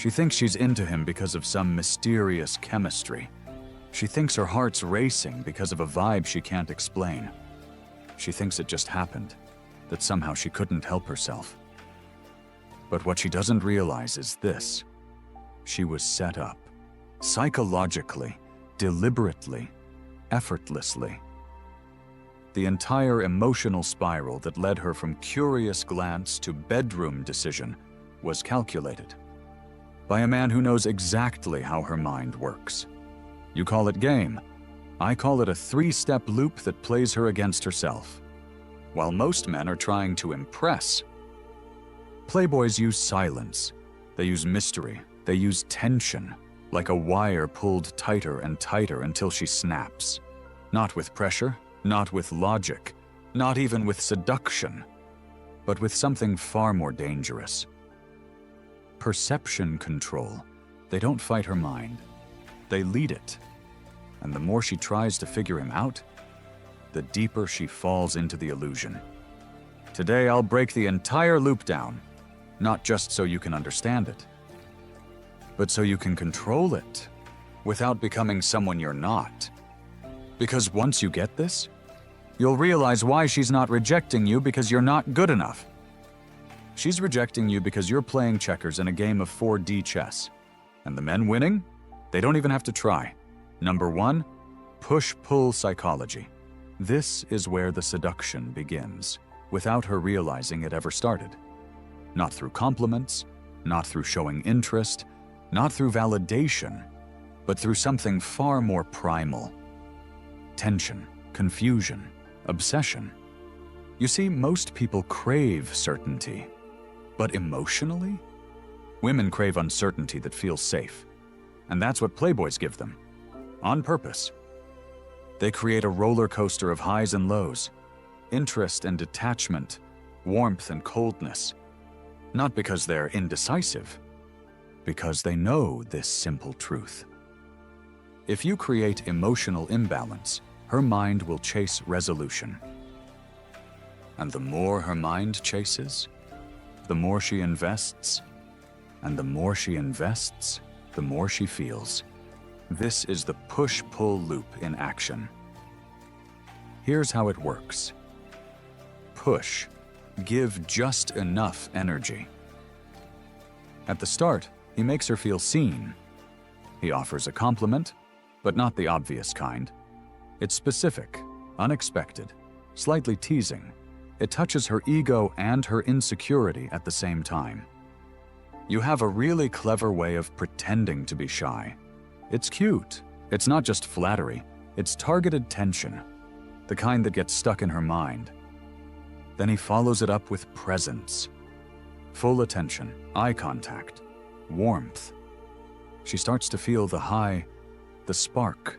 She thinks she's into him because of some mysterious chemistry. She thinks her heart's racing because of a vibe she can't explain. She thinks it just happened, that somehow she couldn't help herself. But what she doesn't realize is this: she was set up, psychologically, deliberately, effortlessly. The entire emotional spiral that led her from curious glance to bedroom decision was calculated by a man who knows exactly how her mind works. You call it game. I call it a 3-step loop that plays her against herself. While most men are trying to impress, Playboys use silence. They use mystery. They use tension, like a wire pulled tighter and tighter until she snaps. Not with pressure, not with logic, not even with seduction, but with something far more dangerous. Perception control. They don't fight her mind. They lead it. And the more she tries to figure him out, the deeper she falls into the illusion. Today, I'll break the entire loop down, not just so you can understand it, but so you can control it without becoming someone you're not. Because once you get this, you'll realize why she's not rejecting you because you're not good enough. She's rejecting you because you're playing checkers in a game of 4D chess. And the men winning? They don't even have to try. Number 1, push-pull psychology. This is where the seduction begins, without her realizing it ever started. Not through compliments, not through showing interest, not through validation, but through something far more primal. Tension, confusion, obsession. You see, most people crave certainty, but emotionally? Women crave uncertainty that feels safe. And that's what Playboys give them. On purpose. They create a roller coaster of highs and lows, interest and detachment, warmth and coldness. Not because they're indecisive, because they know this simple truth. If you create emotional imbalance, her mind will chase resolution. And the more her mind chases, the more she invests. And the more she invests, the more she feels. This is the push-pull loop in action. Here's how it works. Push. Give just enough energy. At the start, he makes her feel seen. He offers a compliment, but not the obvious kind. It's specific, unexpected, slightly teasing. It touches her ego and her insecurity at the same time. You have a really clever way of pretending to be shy. It's cute. It's not just flattery. It's targeted tension, the kind that gets stuck in her mind. Then he follows it up with presence. Full attention, eye contact, warmth. She starts to feel the high, the spark,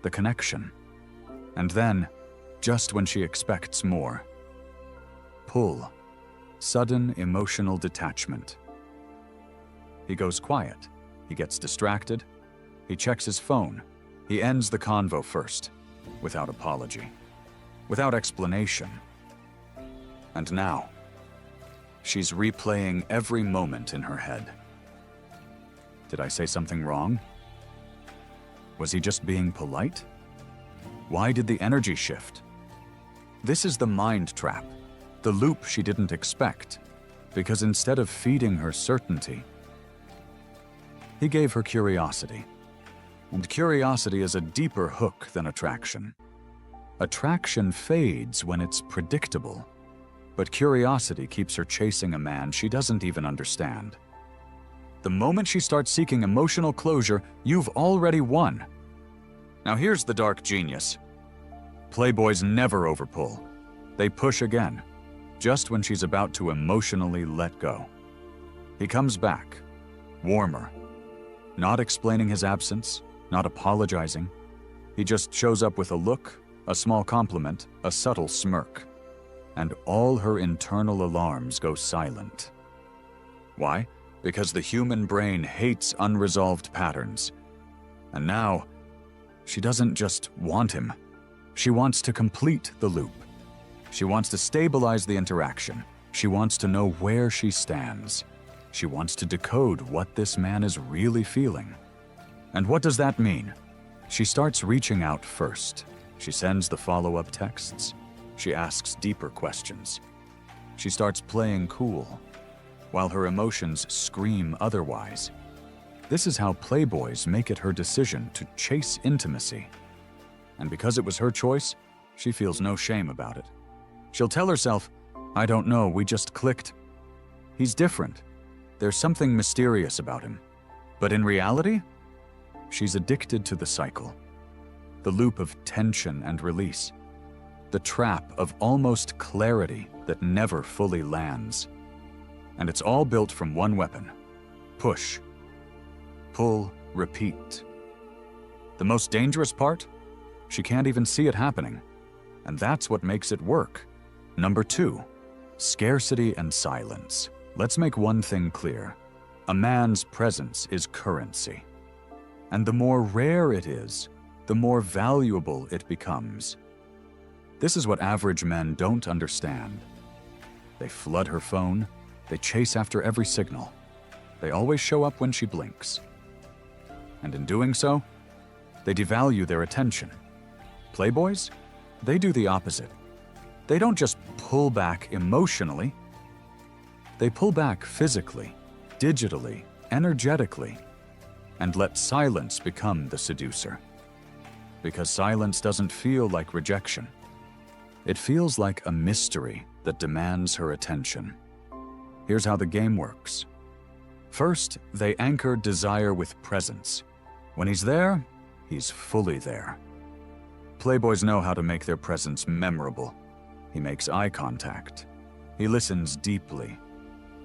the connection. And then, just when she expects more, pull, sudden emotional detachment. He goes quiet. He gets distracted. He checks his phone. He ends the convo first, without apology, without explanation. And now, she's replaying every moment in her head. Did I say something wrong? Was he just being polite? Why did the energy shift? This is the mind trap, the loop she didn't expect, because instead of feeding her certainty, he gave her curiosity. And curiosity is a deeper hook than attraction. Attraction fades when it's predictable, but curiosity keeps her chasing a man she doesn't even understand. The moment she starts seeking emotional closure, you've already won. Now here's the dark genius. Playboys never overpull. They push again, just when she's about to emotionally let go. He comes back, warmer, not explaining his absence, not apologizing. He just shows up with a look, a small compliment, a subtle smirk. And all her internal alarms go silent. Why? Because the human brain hates unresolved patterns. And now, she doesn't just want him. She wants to complete the loop. She wants to stabilize the interaction. She wants to know where she stands. She wants to decode what this man is really feeling. And what does that mean? She starts reaching out first. She sends the follow-up texts. She asks deeper questions. She starts playing cool, while her emotions scream otherwise. This is how Playboys make it her decision to chase intimacy. And because it was her choice, she feels no shame about it. She'll tell herself, "I don't know, we just clicked. He's different. There's something mysterious about him." But in reality, she's addicted to the cycle. The loop of tension and release. The trap of almost clarity that never fully lands. And it's all built from one weapon: push, pull, repeat. The most dangerous part? She can't even see it happening. And that's what makes it work. Number 2, scarcity and silence. Let's make one thing clear. A man's presence is currency. And the more rare it is, the more valuable it becomes. This is what average men don't understand. They flood her phone. They chase after every signal. They always show up when she blinks. And in doing so, they devalue their attention. Playboys? They do the opposite. They don't just pull back emotionally. They pull back physically, digitally, energetically, and let silence become the seducer. Because silence doesn't feel like rejection. It feels like a mystery that demands her attention. Here's how the game works. First, they anchor desire with presence. When he's there, he's fully there. Playboys know how to make their presence memorable. He makes eye contact. He listens deeply.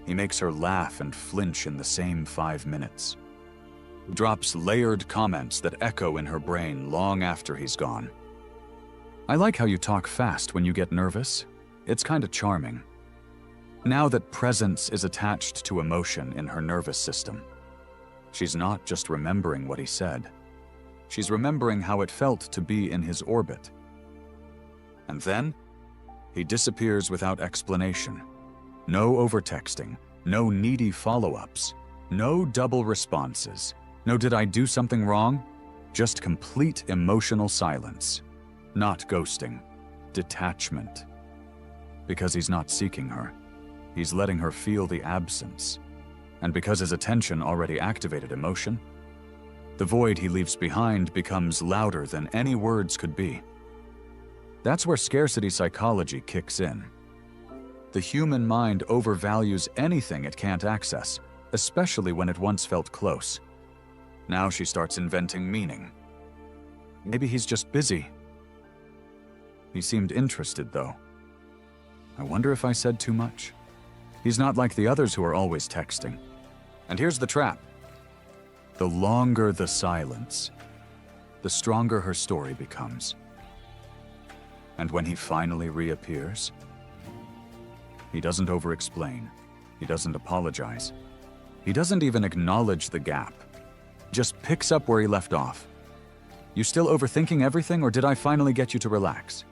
He makes her laugh and flinch in the same 5 minutes. Drops layered comments that echo in her brain long after he's gone. "I like how you talk fast when you get nervous. It's kinda charming." Now that presence is attached to emotion in her nervous system, she's not just remembering what he said. She's remembering how it felt to be in his orbit. And then, he disappears without explanation. No overtexting, no needy follow-ups, no double responses, no "did I do something wrong?" Just complete emotional silence. Not ghosting, detachment. Because he's not seeking her. He's letting her feel the absence. And because his attention already activated emotion, the void he leaves behind becomes louder than any words could be. That's where scarcity psychology kicks in. The human mind overvalues anything it can't access, especially when it once felt close. Now she starts inventing meaning. Maybe he's just busy. He seemed interested, though. I wonder if I said too much. He's not like the others who are always texting. And here's the trap. The longer the silence, the stronger her story becomes. And when he finally reappears, he doesn't over-explain. He doesn't apologize. He doesn't even acknowledge the gap. Just picks up where he left off. "You still overthinking everything, or did I finally get you to relax?"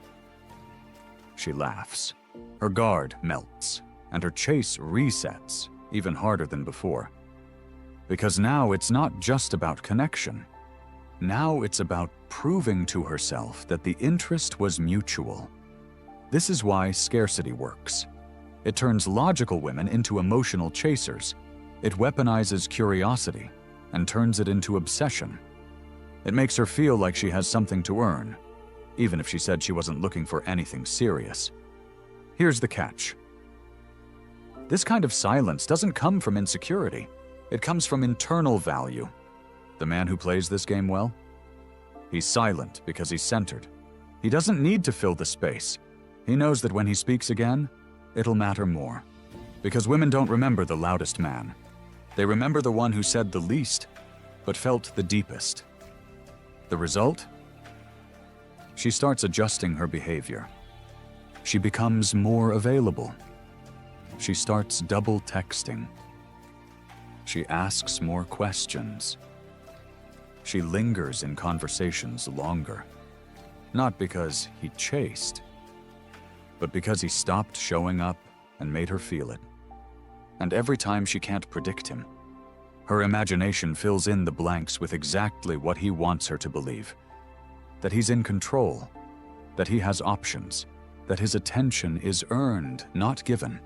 She laughs. Her guard melts, and her chase resets, even harder than before. Because now it's not just about connection. Now it's about proving to herself that the interest was mutual. This is why scarcity works. It turns logical women into emotional chasers. It weaponizes curiosity and turns it into obsession. It makes her feel like she has something to earn, even if she said she wasn't looking for anything serious. Here's the catch. This kind of silence doesn't come from insecurity. It comes from internal value. The man who plays this game well? He's silent because he's centered. He doesn't need to fill the space. He knows that when he speaks again, it'll matter more. Because women don't remember the loudest man. They remember the one who said the least, but felt the deepest. The result? She starts adjusting her behavior. She becomes more available. She starts double texting. She asks more questions. She lingers in conversations longer. Not because he chased, but because he stopped showing up and made her feel it. And every time she can't predict him, her imagination fills in the blanks with exactly what he wants her to believe. That he's in control, that he has options, that his attention is earned, not given.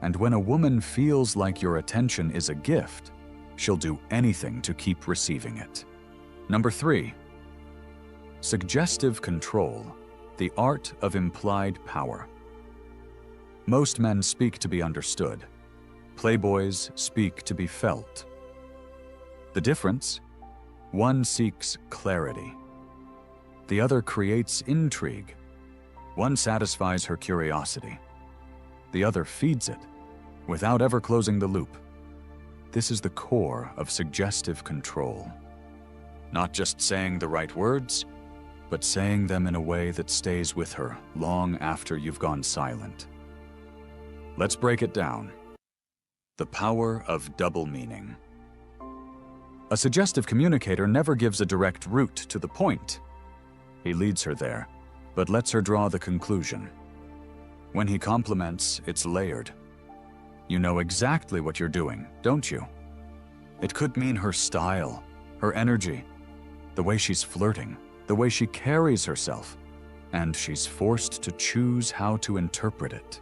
And when a woman feels like your attention is a gift, she'll do anything to keep receiving it. Number 3, suggestive control, the art of implied power. Most men speak to be understood. Playboys speak to be felt. The difference? One seeks clarity. The other creates intrigue. One satisfies her curiosity. The other feeds it, without ever closing the loop. This is the core of suggestive control. Not just saying the right words, but saying them in a way that stays with her long after you've gone silent. Let's break it down. The power of double meaning. A suggestive communicator never gives a direct route to the point. He leads her there, but lets her draw the conclusion. When he compliments, it's layered. You know exactly what you're doing, don't you? It could mean her style, her energy, the way she's flirting, the way she carries herself, and she's forced to choose how to interpret it.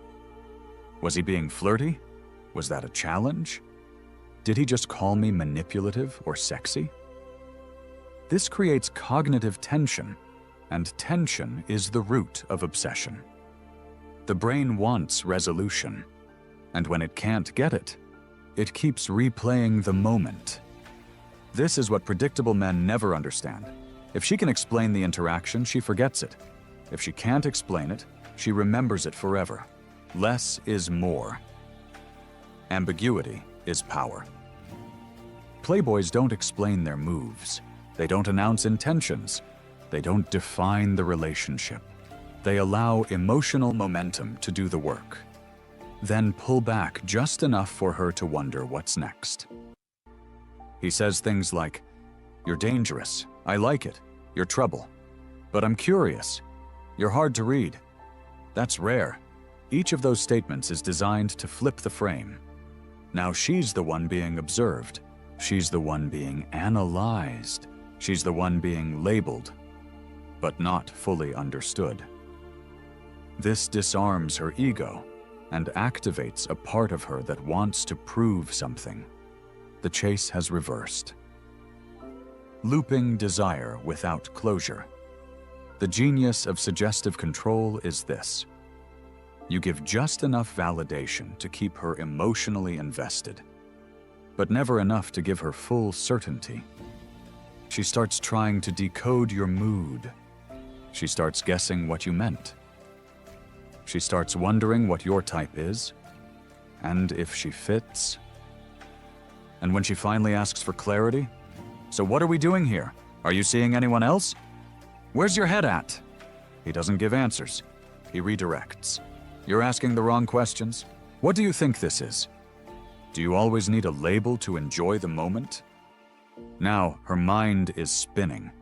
Was he being flirty? Was that a challenge? Did he just call me manipulative or sexy? This creates cognitive tension, and tension is the root of obsession. The brain wants resolution, and when it can't get it, it keeps replaying the moment. This is what predictable men never understand. If she can explain the interaction, she forgets it. If she can't explain it, she remembers it forever. Less is more. Ambiguity is power. Playboys don't explain their moves. They don't announce intentions. They don't define the relationship. They allow emotional momentum to do the work, then pull back just enough for her to wonder what's next. He says things like, "You're dangerous. I like it. You're trouble. But I'm curious. You're hard to read." That's rare. Each of those statements is designed to flip the frame. Now she's the one being observed. She's the one being analyzed. She's the one being labeled, but not fully understood. This disarms her ego and activates a part of her that wants to prove something. The chase has reversed. Looping desire without closure. The genius of suggestive control is this. You give just enough validation to keep her emotionally invested, but never enough to give her full certainty. She starts trying to decode your mood. She starts guessing what you meant. She starts wondering what your type is, and if she fits. And when she finally asks for clarity, "So what are we doing here? Are you seeing anyone else? Where's your head at?" He doesn't give answers. He redirects. "You're asking the wrong questions. What do you think this is? Do you always need a label to enjoy the moment?" Now her mind is spinning.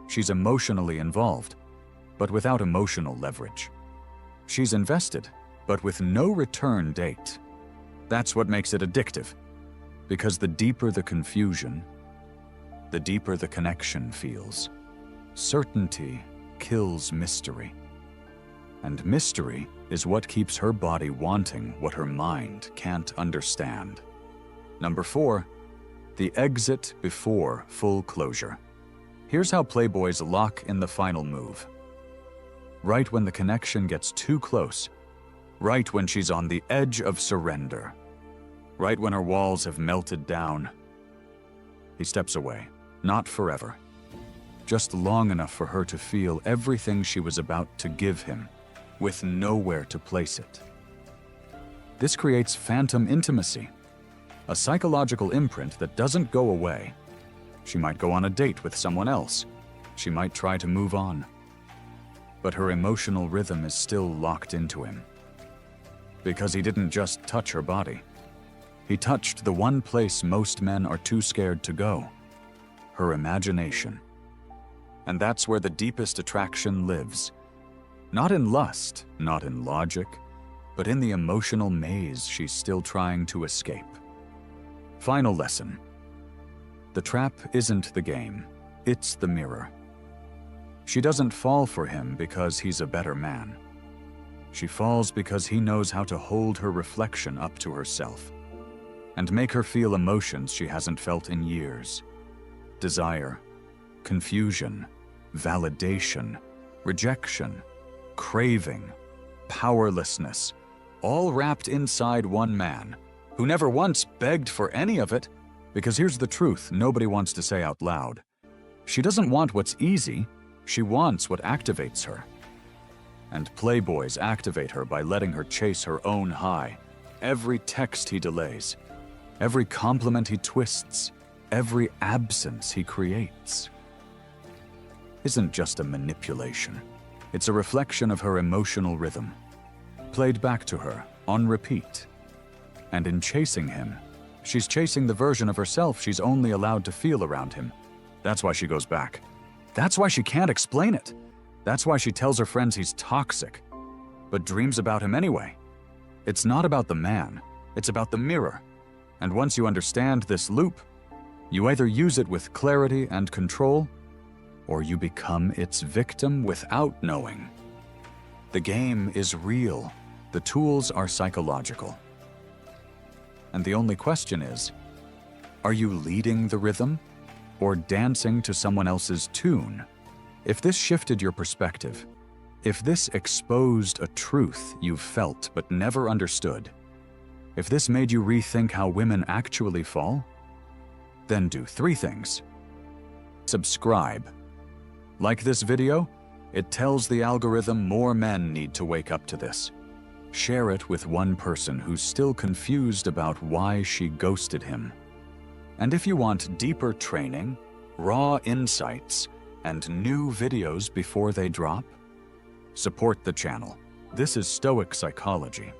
She's emotionally involved, but without emotional leverage. She's invested, but with no return date. That's what makes it addictive, because the deeper the confusion, the deeper the connection feels. Certainty kills mystery, and mystery is what keeps her body wanting what her mind can't understand. Number 4, the exit before full closure. Here's how Playboys lock in the final move. Right when the connection gets too close, right when she's on the edge of surrender, right when her walls have melted down, he steps away, not forever, just long enough for her to feel everything she was about to give him, with nowhere to place it. This creates phantom intimacy, a psychological imprint that doesn't go away. She might go on a date with someone else. She might try to move on. But her emotional rhythm is still locked into him. Because he didn't just touch her body. He touched the one place most men are too scared to go, her imagination. And that's where the deepest attraction lives. Not in lust, not in logic, but in the emotional maze she's still trying to escape. Final lesson. The trap isn't the game, it's the mirror. She doesn't fall for him because he's a better man. She falls because he knows how to hold her reflection up to herself and make her feel emotions she hasn't felt in years. Desire, confusion, validation, rejection, craving, powerlessness, all wrapped inside one man who never once begged for any of it, because here's the truth nobody wants to say out loud. She doesn't want what's easy, she wants what activates her. And Playboys activate her by letting her chase her own high. Every text he delays, every compliment he twists, every absence he creates isn't just a manipulation. It's a reflection of her emotional rhythm, played back to her on repeat. And in chasing him, she's chasing the version of herself she's only allowed to feel around him. That's why she goes back. That's why she can't explain it. That's why she tells her friends he's toxic, but dreams about him anyway. It's not about the man, it's about the mirror. And once you understand this loop, you either use it with clarity and control, or you become its victim without knowing. The game is real. The tools are psychological. And the only question is, are you leading the rhythm or dancing to someone else's tune? If this shifted your perspective, if this exposed a truth you've felt but never understood, if this made you rethink how women actually fall, then do 3 things. Subscribe. Like this video, it tells the algorithm more men need to wake up to this. Share it with one person who's still confused about why she ghosted him. And if you want deeper training, raw insights, and new videos before they drop, support the channel. This is Stoic Psychology.